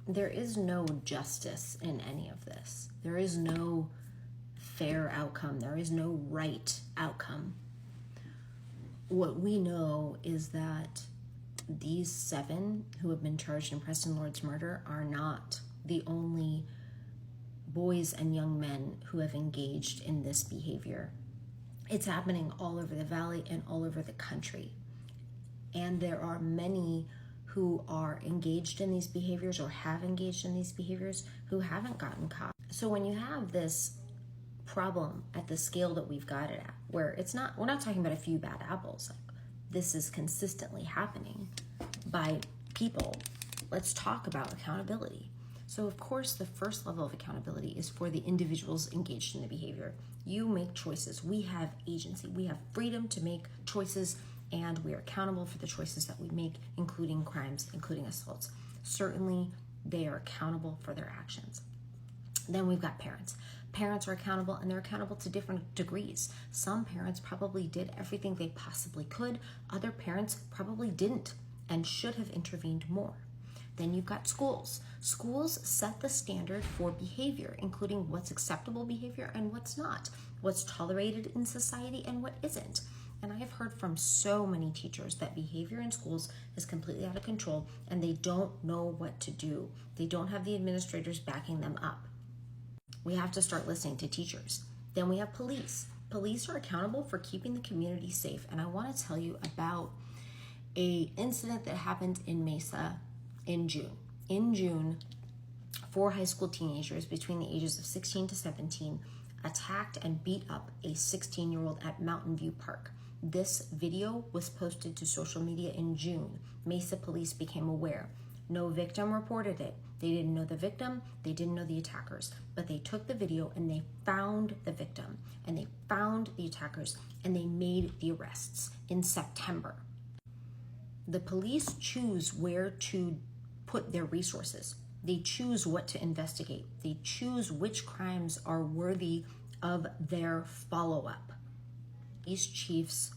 there is no justice in any of this. There is no fair outcome. There is no right outcome. What we know is that these 7 who have been charged in Preston Lord's murder are not the only boys and young men who have engaged in this behavior. It's happening all over the valley and all over the country. And there are many who are engaged in these behaviors or have engaged in these behaviors who haven't gotten caught. So when you have this problem at the scale that we've got it at, where we're not talking about a few bad apples, like this is consistently happening by people, let's talk about accountability. So of course, the first level of accountability is for the individuals engaged in the behavior. You make choices. We have agency. We have freedom to make choices, and we are accountable for the choices that we make, including crimes, including assaults. Certainly, they are accountable for their actions. Then we've got parents. Parents are accountable, and they're accountable to different degrees. Some parents probably did everything they possibly could. Other parents probably didn't and should have intervened more. Then you've got schools. Schools set the standard for behavior, including what's acceptable behavior and what's not, what's tolerated in society and what isn't. And I have heard from so many teachers that behavior in schools is completely out of control and they don't know what to do. They don't have the administrators backing them up. We have to start listening to teachers. Then we have police. Police are accountable for keeping the community safe. And I want to tell you about an incident that happened in Mesa in June. In June, 4 high school teenagers between the ages of 16 to 17 attacked and beat up a 16-year-old at Mountain View Park. This video was posted to social media in June. Mesa police became aware. No victim reported it. They didn't know the victim, they didn't know the attackers, but they took the video and they found the victim and they found the attackers and they made the arrests in September. The police choose where to put their resources. They choose what to investigate. They choose which crimes are worthy of their follow-up. These chiefs'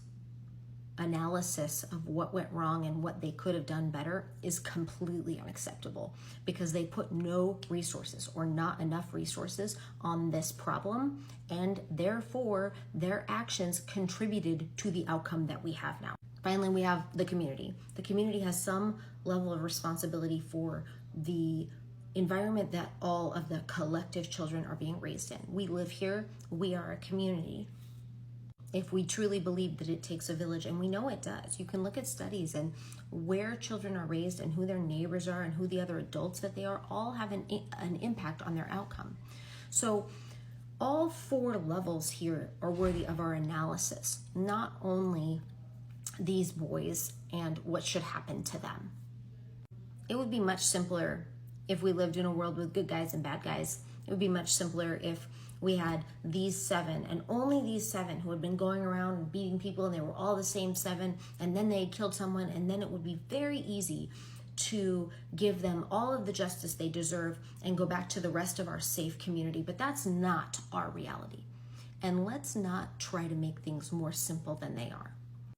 analysis of what went wrong and what they could have done better is completely unacceptable because they put no resources or not enough resources on this problem, and therefore their actions contributed to the outcome that we have now. Finally, we have the community. The community has some level of responsibility for the environment that all of the collective children are being raised in. We live here, we are a community. If we truly believe that it takes a village, and we know it does, you can look at studies and where children are raised and who their neighbors are and who the other adults that they are, all have an impact on their outcome. So all 4 levels here are worthy of our analysis, not only these boys and what should happen to them. It would be much simpler if we lived in a world with good guys and bad guys. It would be much simpler if we had these 7 and only these 7 who had been going around and beating people, and they were all the same 7, and then they killed someone, and then it would be very easy to give them all of the justice they deserve and go back to the rest of our safe community. But that's not our reality. And let's not try to make things more simple than they are.